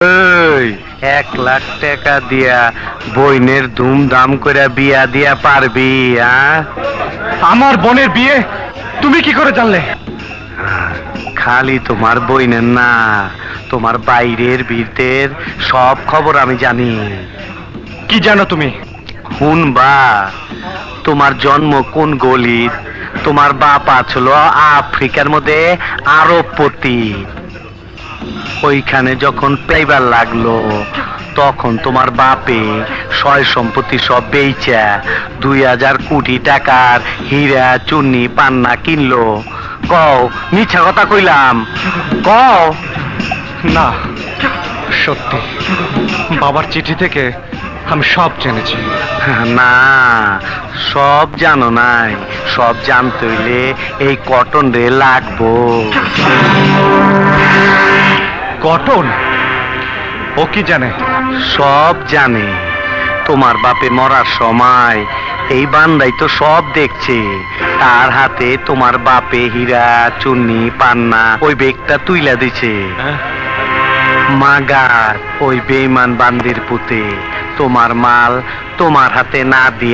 ওই 1,00,000 টাকা দিয়া বইনের ধুমধাম করে বিয়া দিয়া পারবি? আমার বোনের বিয়ে তুমি কি করে জানলে? খালি তোমার বইনের না, তোমার বাইরের ভিতর সব খবর আমি জানি। কি জানো তুমি? শুনবা, তোমার জন্ম কোন গলিত, তোমার বাপ আছিল আফ্রিকার মধ্যে আরবপতি। ওইখানে যখন পাইবার লাগলো তখন তোমার বাপে সয় সম্পত্তি সব বেচা 2,000 কোটি টাকার হীরা চুন্নি পান্না কিনলো। কও মিছা কথা কইলাম? কও। না, সত্যি বাবার চিঠি থেকে আমি সব জেনেছি। না, সব জানো নাই, সব জানতে হইলে এই কটন রে লাগবো। কটন? ও কি জানে? সব জানে। তোমার বাপে মরার সময় এই বান্দাই তো সব দেখছে। তার হাতে তোমার বাপে হীরা চুন্নি পান্না ওই বেগটা তুইলা দিছে। মাগার ওই বেঈমান বান্দির পুতে তোমার মাল তোমার হাতে না দিয়া